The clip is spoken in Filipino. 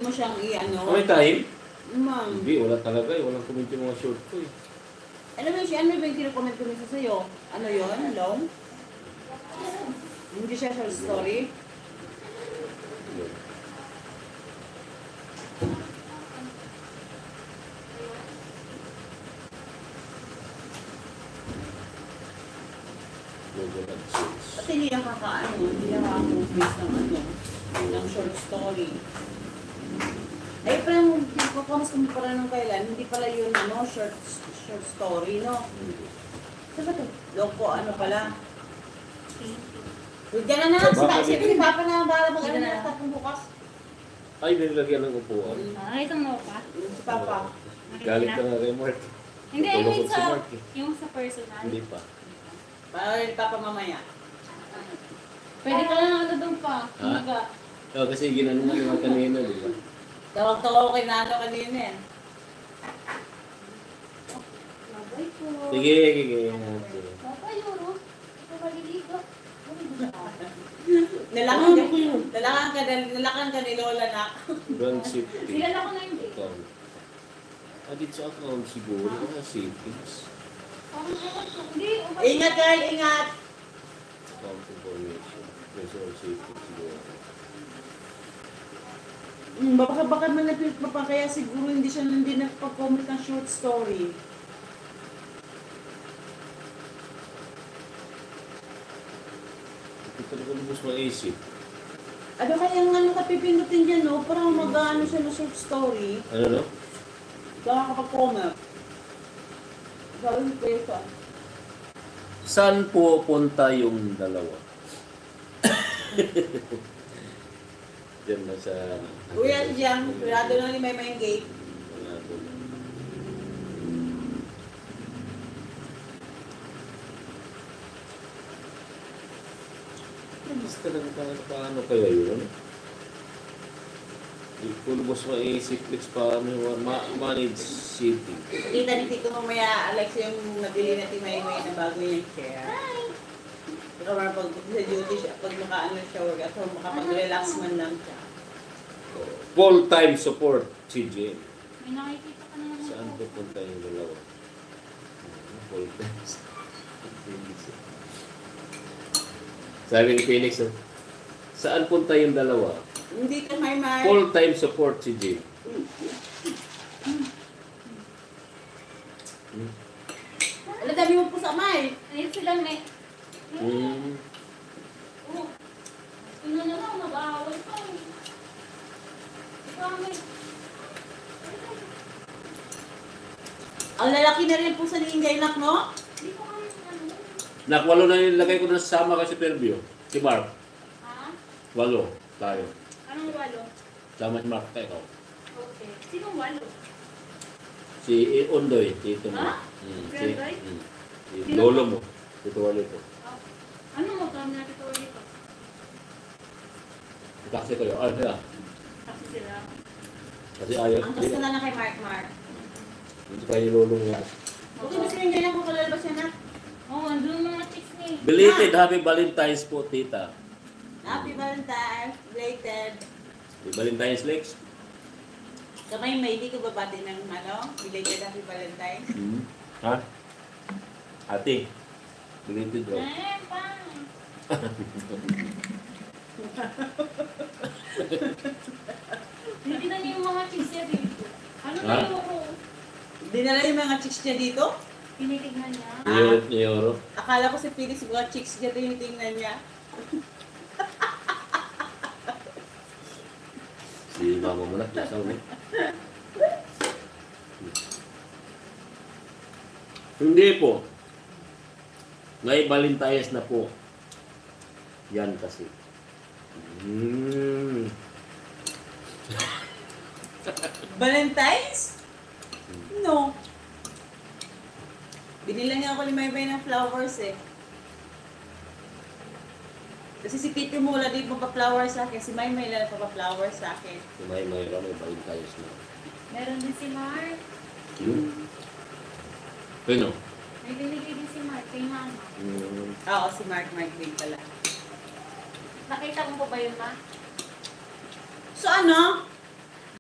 mo siyang i-ano. May time? Ma'am. Hindi, wala talaga eh. Walang comment yung mga short ko eh. Ano ba siya? Ano ba yung kino-comment ko minsan sa'yo? Ano yun? Long? Hindi siya short story? Pati hindi nakakaano, hindi nakaka-movies ng ano, ng short story. Ay, parang nagkakamas kami pala nung kailan, hindi pala yun, ano, short story, no? Ano ba ito? Loko, ano pala? Diyan na lang, si Papa na bala mag-ano na tapong bukas. Ay, nilagyan ng upuan. Ito mo pa? Si Papa. Galit ka nga kay Mark. Hindi, I mean Si sa, Mark eh. yung sa personal. Hindi pa. Para rin Papa mamaya. Pwede ka lang ano doon pa. Ha? Oo, kasi ginano nga naman kanina, di ba? Tawag-tawag ko kay Nano kanina eh. Mabay ko. Sige, sige. Papa, yun, oh. Ito maliligo. Nalakan ka ni Lola na. Bank safety. Kilala ko na yun eh. Account. Dito sa account siguro. Savings. Hindi, Ingat guys, ingat! Account information. Personal safety siguro. Baka manapit pa pa kaya siguro hindi siya nagpag-comment ng short story. Ito talaga lubos maisip. Ano kayang ano kapipindutin dyan, no? Parang mag-ano siya ng short story. Ano no? Baka kapag-comment. Gawin ko ito. Saan po punta yung dalawa? Diyan na sa... Kuya Jam, kurado na ni May Gate. Wala doon. Mas talaga paano kaya yun? Hindi ko lubos maisip paano manage city. Kita ni Tito mamaya, Alex, yung nabili natin May na bago yung chair. Pero pag sa duty siya, pag makaano siya, at makapag-relax man lang siya. Full-time support, CJ. may nakikita ka naman. Saan pupunta yung dalawa? Full-time. Sabi ni Phoenix, saan punta yung dalawa? Hindi ka May. Full-time support si Jim. Ano dami mo po sa May? Ayun sila may. Mm. Oh. Ino na lang, mag-aaway pa eh. Ikaw may. Ang lalaki na rin po sa Ninjay Nak, no? Di ko kami ano. Nakwalo na nilagay ko na sasama ka si Perbio. Si Mark. Ha? 8 tayo. Anong walo? Sama si Mark tayo. Okay. Sinong walo? Si Undoy, tito mo. Ha? Si Undoy? si lolo mo. Tito walo ko. Ano mo kami natin ito ulit? Taxi ko yun. Sila. Kasi sila. Kasi ayaw. Ang gusto na lang kay Mark. Hindi pa yung lolo mo. Okay ba si Ninjay Nak kung kalalabas siya na? Oo, andun mga chicks ni. Belated Happy Valentine's po, tita. Happy Valentine's, belated. Happy Valentine's, Lex. Kamay may hindi ko babati ng ano, belated Happy Valentine's. Ha? Ate. Belated raw. Pang! Hindi na niyo yung mga chicks niya dito. Ano Ha? na ko? Dinala yung mga chicks niya dito? Tinitignan niya. Ni Euro. Akala ko si Felix mga chicks niya tinitingnan niya. Si mama mo na, nasa ulit. Hindi po. Ngayon Valentine's na po. Yan kasi. Valentine's? No. Binila niya ako ni Maybay ng flowers eh. Kasi si Tito mo wala din magpa-flowers sa akin. Si Maymay lang magpa-flowers sa akin. May Valentine's na. Meron din si Mark. Ano? May binigay din si Mark kay Mama. Oo, si Mark Green pala. Nakita mo pa ba yun, Ma? So ano?